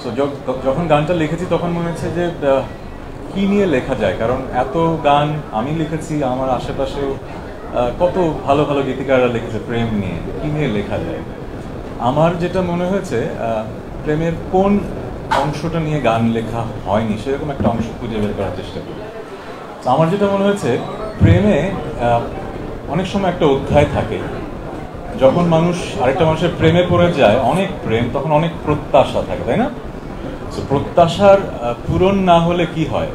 So যখন গানটা লিখেছি তখন মনে হচ্ছে যে কি নিয়ে লেখা যায়, কারণ এত গান আমি লিখেছি, আমার আশেপাশেও কত ভালো ভালো গীতিকাররা লিখেছে প্রেম নিয়ে, কি নিয়ে লেখা যায়। আমার যেটা মনে হয়েছে প্রেমের কোন অংশটা নিয়ে গান লেখা হয়নি সেরকম একটা অংশ খুঁজে বের করার চেষ্টা করি। আমার যেটা মনে হয়েছে প্রেমে অনেক সময় একটা অধ্যায় থাকে, যখন মানুষ আরেকটা মানুষের প্রেমে পড়ে যায়, অনেক প্রেম, তখন অনেক প্রত্যাশা থাকে, তাই না? তো প্রত্যাশার পূরণ না হলে কি হয়?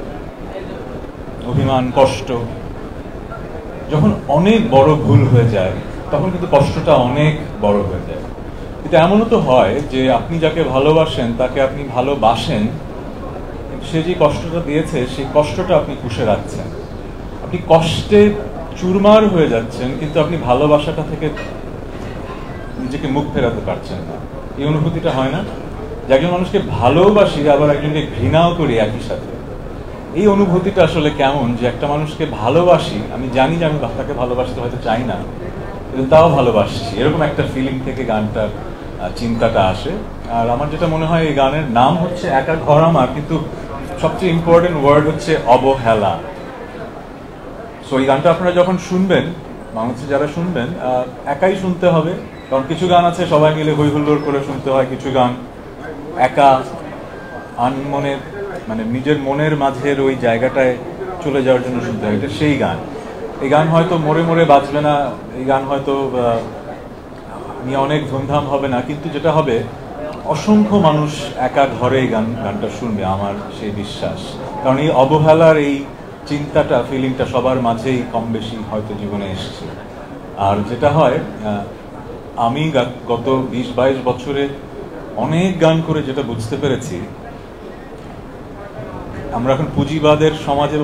অভিমান, কষ্ট। যখন অনেক বড় ভুল হয়ে যায় তখন কিন্তু কষ্টটা অনেক বড় হয়ে যায়। কিন্তু এমনও তো হয় যে আপনি যাকে ভালোবাসেন তাকে আপনি ভালোবাসেন, কিন্তু সে যে কষ্টটা দিয়েছে সেই কষ্টটা আপনি পুষে রাখছেন, আপনি কষ্টে চুরমার হয়ে যাচ্ছেন, কিন্তু আপনি ভালোবাসাটা থেকে নিজেকে মুখ ফেরাতে পারছেন না। এই অনুভূতিটা হয় না? যে একজন মানুষকে ভালোবাসি আবার একজনকে ঘৃণাও করি একই সাথে। এই অনুভূতিটা আসলে কেমন, যে একটা মানুষকে ভালোবাসি, আমি জানি যে আমি তাকে ভালোবাসতে হয়তো চাই না, কিন্তু তাও ভালোবাসছি, এরকম একটা ফিলিং থেকে গানটার চিন্তাটা আসে। আর আমার যেটা মনে হয় এই গানের নাম হচ্ছে একা ঘর আমার, কিন্তু সবচেয়ে ইম্পর্টেন্ট ওয়ার্ড হচ্ছে অবহেলা। সো এই গানটা আপনারা যখন শুনবেন, বাংলাদেশে যারা শুনবেন, একাই শুনতে হবে, কারণ কিছু গান আছে সবাই মিলে হই হুল্লোড় করে শুনতে হয়, কিছু গান একা আনমনের মানে নিজের মনের মাঝের ওই জায়গাটায় চলে যাওয়ার জন্য শুনতে হয়, এটা সেই গান। এই গান হয়তো মোড়ে মোড়ে বাজবে না, এই গান হয়তো নিয়ে অনেক ধুমধাম হবে না, কিন্তু যেটা হবে অসংখ্য মানুষ একা ঘরে এই গানটা শুনবে, আমার সেই বিশ্বাস। কারণ এই অবহেলার এই চিন্তাটা, ফিলিংটা সবার মাঝেই কম বেশি হয়তো জীবনে এসেছে। আর যেটা হয়, আমি গত 20-22 বছরে অনেক গান করে যেটা বুঝতে পেরেছি, আমরা এখন পুঁজিবাদের সমাজে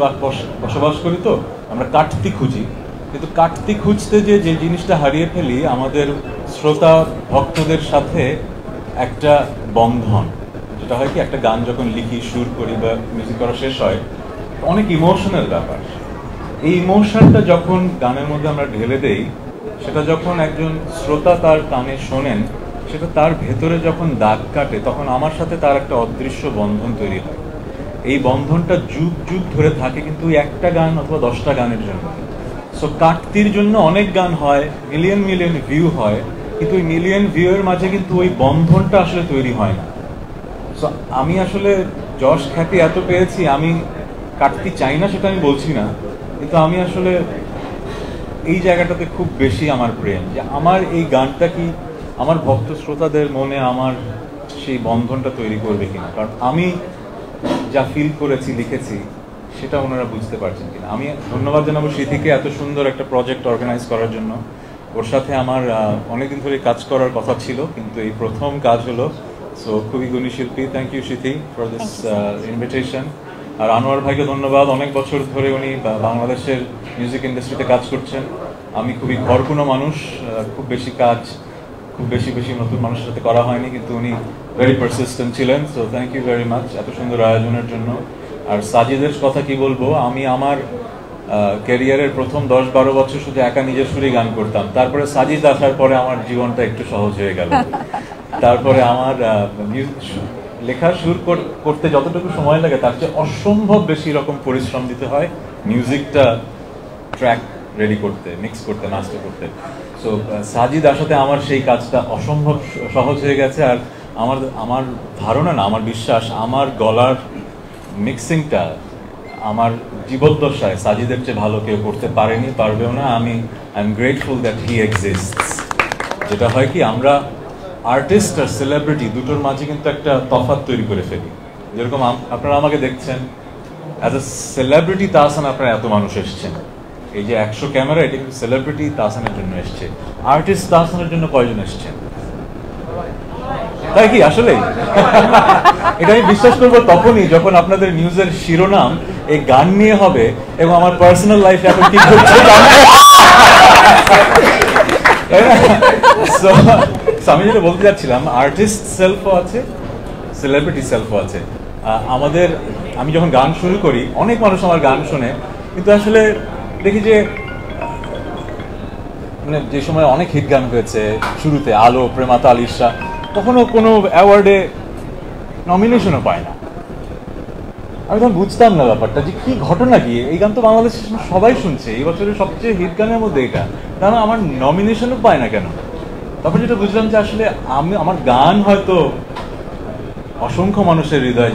বসবাস করি, তো আমরা কাটতি খুঁজি, কিন্তু কাটতি খুঁজতে যে জিনিসটা হারিয়ে ফেলি, আমাদের শ্রোতা ভক্তদের সাথে একটা বন্ধন। যেটা হয় কি, একটা গান যখন লিখি, সুর করি বা মিউজিক করা শেষ হয়, অনেক ইমোশনাল ব্যাপার। এই ইমোশনটা যখন গানের মধ্যে আমরা ঢেলে দেই, সেটা যখন একজন শ্রোতা তার কানে শোনেন, সেটা তার ভেতরে যখন দাগ কাটে, তখন আমার সাথে তার একটা অদৃশ্য বন্ধন তৈরি হয়। এই বন্ধনটা যুগ যুগ ধরে থাকে, কিন্তু একটা গান অথবা 10টা গানের জন্য। সো কাটতির জন্য অনেক গান হয়, মিলিয়ন মিলিয়ন ভিউ হয়, কিন্তু ওই মিলিয়ন ভিউয়ের মাঝে কিন্তু ওই বন্ধনটা আসলে তৈরি হয় না। সো আমি আসলে যশ খ্যাতি এত পেয়েছি, আমি কাটতি চাই না সেটা আমি বলছি না, কিন্তু আমি আসলে এই জায়গাটাতে খুব বেশি আমার প্রেম, যে আমার এই গানটা কি আমার ভক্ত শ্রোতাদের মনে আমার সেই বন্ধনটা তৈরি করবে কিনা। কারণ আমি যা ফিল করেছি, লিখেছি, সেটা ওনারা বুঝতে পারছেন কিনা। আমি ধন্যবাদ জানাবো সিথিকে এত সুন্দর একটা প্রজেক্ট অর্গানাইজ করার জন্য। ওর সাথে আমার অনেকদিন ধরে কাজ করার কথা ছিল, কিন্তু এই প্রথম কাজ হলো। সো খুবই গুণী শিল্পী, thank you Sithi for this invitation. আর আনোয়ার ভাইকে ধন্যবাদ, অনেক বছর ধরে উনি বাংলাদেশের মিউজিক ইন্ডাস্ট্রিতে কাজ করছেন। আমি খুবই ঘরকুনো মানুষ, খুব বেশি কাজ খুব বেশি নতুন মানুষের সাথে করা হয়নি, কিন্তু উনি ভেরি পারসিস্টেন্ট ছিলেন। So thank you very much এত সুন্দর আয়োজনের জন্য। আর সাজিদের কথা কি বলবো, আমি আমার ক্যারিয়ারের প্রথম 10-12 বছর শুধু একা নিজের সুরে গান করতাম, তারপরে সাজিদ আসার পরে আমার জীবনটা একটু সহজ হয়ে গেল। তারপরে আমার লেখা সুর করতে যতটুকু সময় লাগে তার চেয়ে অসম্ভব বেশি রকম পরিশ্রম দিতে হয় মিউজিকটা ট্র্যাক রেডি করতে, মিক্স করতে, মাস্টার করতে। সো সাজিদ আসাতে আমার সেই কাজটা অসম্ভব সহজ হয়ে গেছে। আর আমার ধারণা না, আমার বিশ্বাস, আমার গলার মিক্সিংটা আমার জীবদ্দশায় সাজিদের চেয়ে ভালো কেউ করতে পারেনি, পারবেও না। I am grateful that he exists. যেটা হয় কি, আমরা আর্টিস্ট আর সেলিব্রিটি দুটোর মাঝে কিন্তু একটা তফাৎ তৈরি করে ফেলি। যেরকম আপনারা আমাকে দেখছেন অ্যাজ এ সেলিব্রিটি, তাহসান আপনারা এত মানুষ এসছেন, এই যে 100 ক্যামেরা, এটা কিন্তু সেলিব্রিটি তাহসানের জন্য এসছে। আর্টিস্ট তাহসানের জন্য কয়জন এসছেন? তাই কি আসলে? এটা আমি বিশ্বাস করবো তখনই যখন আপনাদের নিউজের শিরোনাম এই গান নিয়ে হবে এবং আমার পার্সোনাল লাইফে এখন কি করছে। আমি যেটা বলতে যাচ্ছিলাম, আর্টিস্ট সেলফও আছে, সেলিব্রিটি সেলফও আছে। আমি যখন গান শুরু করি, অনেক মানুষ আমার গান শোনে, কিন্তু আসলে দেখি যে মানে যে সময় অনেক হিট গান হয়েছে শুরুতে, আলো, প্রেমাতা, আলিশা, কখনো কোনো অ্যাওয়ার্ডে নমিনেশনও পায় না। আমি তখন বুঝতাম না ব্যাপারটা যে কি ঘটনা কি, এই গান তো বাংলাদেশে সবাই শুনছে, এই বছরের সবচেয়ে হিট গানের মধ্যে এটা, কারণ আমার নমিনেশনও পায় না কেন। তারপর যেটা বুঝলাম যে আসলে আমার গান হয়তো অসংখ্য মানুষের হৃদয়ে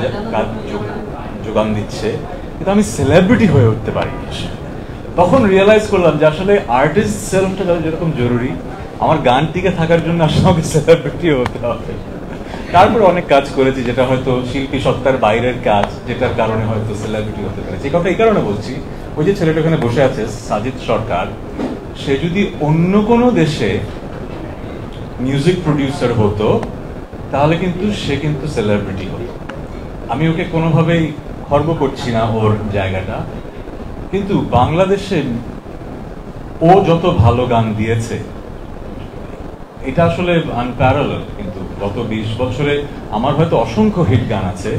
যোগান দিচ্ছে, কিন্তু আমি সেলিব্রিটি হয়ে উঠতে পারি। তখন রিয়েলাইজ করলাম যে আসলে আর্টিস্ট সেলফটা যেরকম জরুরি, আমার গান টিকে থাকার জন্য আসলে আমাকে সেলিব্রিটি হতে হবে। তারপরে অনেক কাজ করেছি যেটা হয়তো শিল্পী সত্তার বাইরের কাজ, যেটার কারণে হয়তো সেলিব্রিটি হতে পেরেছি। এই কথা এই কারণে বলছি, ওই যে ছেলেটা ওখানে বসে আছে সাজিদ সরকার, সে যদি অন্য কোনো দেশে মিউজিক প্রডিউসার হতো তাহলে কিন্তু সে কিন্তু সেলিব্রিটি হতো। আমি ওকে কোনোভাবেই খর্ব করছি না ওর জায়গাটা, কিন্তু বাংলাদেশে ও যত ভালো গান দিয়েছে এটা আসলে আনপ্যারালাল। কিন্তু গত 20 বছরে আমার হয়তো অসংখ্য হিট গান আছে,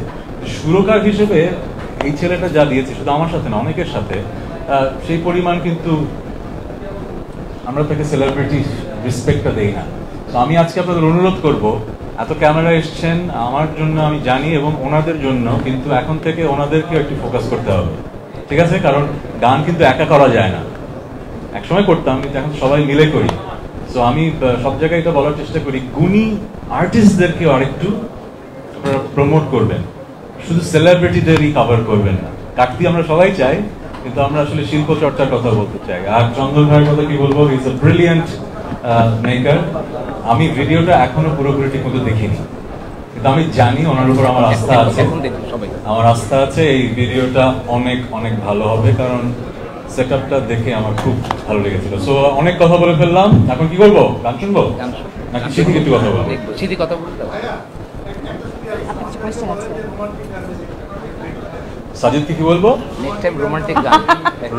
সুরকার হিসেবে এই ছেলেটা যা দিয়েছে, শুধু আমার সাথে না অনেকের সাথে, সেই পরিমাণ কিন্তু আমরা তাকে সেলিব্রিটি রেসপেক্টটা দেই না। তো আমি আজকে আপনাদের অনুরোধ করব, এত ক্যামেরা এসছেন আমার জন্য আমি জানি এবং ওনাদের জন্য, কিন্তু এখন থেকে ওনাদেরকেও একটু ফোকাস করতে হবে, ঠিক আছে? কারণ গান কিন্তু একা করা যায় না, একসময় করতাম কিন্তু এখন সবাই মিলে করি। তো আমি সব জায়গায় এটা বলার চেষ্টা করি, গুণী আর্টিস্টদেরকে আরেকটু প্রমোট করবেন, শুধু সেলিব্রিটিদেরই কভার করবেন না। কাটতি আমরা সবাই চাই, কিন্তু আমরা আসলে শিল্প চর্চার কথা বলতে চাই। আর চন্দন ভাইয়ের কথা কি বলবো, ইজ এ ব্রিলিয়েন্ট মেকার। আমি ভিডিওটা এখনো পুরোপুরি ঠিক মতো দেখিনি, কিন্তু আমি জানি ওনার উপর আমার আস্থা আছে, আমার আস্থা আছে এই ভিডিওটা অনেক অনেক ভালো হবে, কারণ সেটআপটা দেখে আমার খুব ভালো লেগেছিল। সো অনেক কথা বলে ফেললাম, এখন কি করবো? গান শুনবো নাকি সিদ্ধি একটু কথা বলবো? সিদ্ধি কথা বলতে সাজিদকে কি বলবো? নেক্সট টাইম রোমান্টিক গান।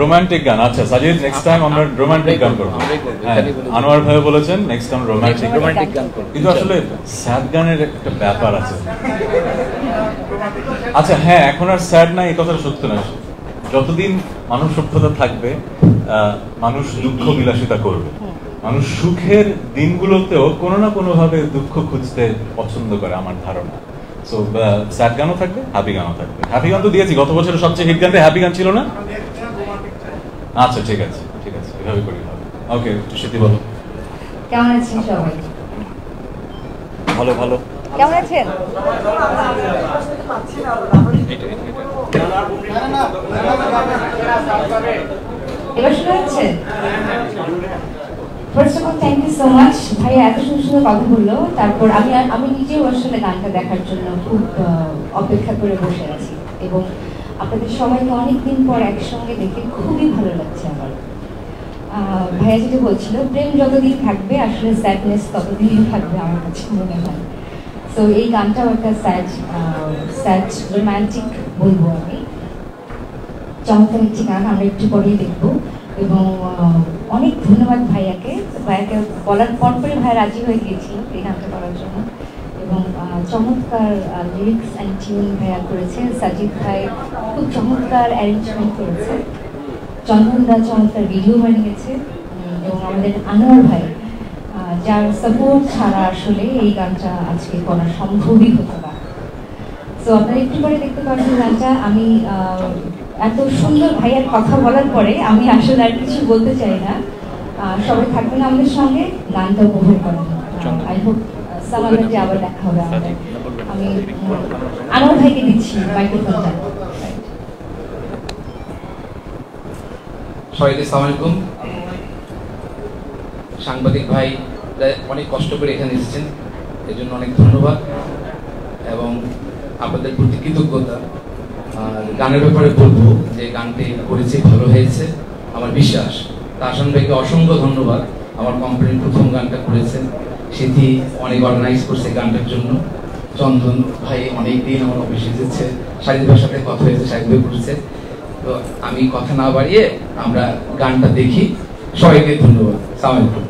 রোমান্টিক গান, আচ্ছা সাজিদ নেক্সট টাইম আমরা রোমান্টিক গান করব। হ্যাঁ, আনোয়ার ভাই বলেছেন নেক্সট টাইম রোমান্টিক গান করব, কিন্তু আসলে স্যাড গানের একটা ব্যাপার আছে। আচ্ছা হ্যাঁ, এখন আর স্যাড নাই, এই কথাটা সত্য না। যতদিন মানুষ সভ্যতা থাকবে, মানুষ দুঃখ বিলাসিতা করবে। মানুষ সুখের দিনগুলোতেও কোনো না কোনো ভাবে দুঃখ খুঁজতে পছন্দ করে আমার ধারণা। সো স্যাড গানও থাকবে, হ্যাপি গানও থাকবে। হ্যাপি গান তো দিয়েছি, গত বছরের সবচেয়ে হিট গানটা হ্যাপি গান ছিল না? আচ্ছা ঠিক আছে ঠিক আছে, এভাবে করি হবে। ওকে, সিদ্ধি বলো। কেমন আছেন সবাই? ভালো ভালো। কেমন আছেন? এবার শোনা যাচ্ছে? First of all thank you so much ভাইয়া, এত সুন্দর সুন্দর কথা বললো। তারপর আমি নিজেও আসলে গানটা দেখার জন্য খুব অপেক্ষা করে বসে আছি, এবং আপনাদের সবাইকে অনেকদিন পর একসঙ্গে দেখে খুবই ভালো লাগছে আমার। ভাইয়া যেটা বলছিল, প্রেম যতদিন থাকবে আসলে স্যাডনেস ততদিনই থাকবে আমার কাছে মনে হয়। তো এই গানটাও একটা স্যাড রোম্যান্টিক বলবো আমি। চমৎকার একটি গান, আমরা একটু পরেই দেখবো। এবং অনেক ধন্যবাদ ভাইয়াকে বলার পরপরই ভাই রাজি হয়ে গিয়েছিল এই গানটা করার জন্য। এবং চমৎকার লিরিক্স অ্যান্ড টিউন ভাইয়া করেছে, সাজিদ ভাই খুব চমৎকার অ্যারেঞ্জমেন্ট করেছে, চন্দন দা চমৎকার ভিডিও বানিয়েছে, এবং আমাদের আনোয়ার ভাই যার সাপোর্ট ছাড়া আসলে এই গানটা আজকে করা সম্ভবই হতো না। তো আপনারা একটু পরে দেখতে পারবেন গানটা। আমি এত সুন্দর ভাইয়ার কথা বলার পরে আমি আসলে আর কিছু বলতে চাই না। সবাই থাকবেন আমাদের সঙ্গে, গানটা উপভোগ করেন। আই হোপ সামান্যতে আবার দেখা হবে আমাদের। আমি আনোয়ার ভাইকে দিচ্ছি মাইক্রোফোনটা। সবাইকে আসসালামু আলাইকুম। সাংবাদিক ভাই অনেক কষ্ট করে এখানে এসেছেন, এর জন্য অনেক ধন্যবাদ এবং আপনাদের প্রতি কৃতজ্ঞতা। আর গানের ব্যাপারে বলবো যে গানটি করেছি, ভালো হয়েছে আমার বিশ্বাস। আসান ভাইকে অসংখ্য ধন্যবাদ, আমার কোম্পানির প্রথম গানটা করেছেন, সেটি অনেক অর্গানাইজ করছে গানটার জন্য। চন্দন ভাই অনেকদিন আমার অফিসে এসেছে, সাজিদ ভাইয়ের সাথে কথা হয়েছে, সাজিদ ভাই করেছে। তো আমি কথা না বাড়িয়ে আমরা গানটা দেখি। সবাইকে ধন্যবাদ। আসসালামু আলাইকুম।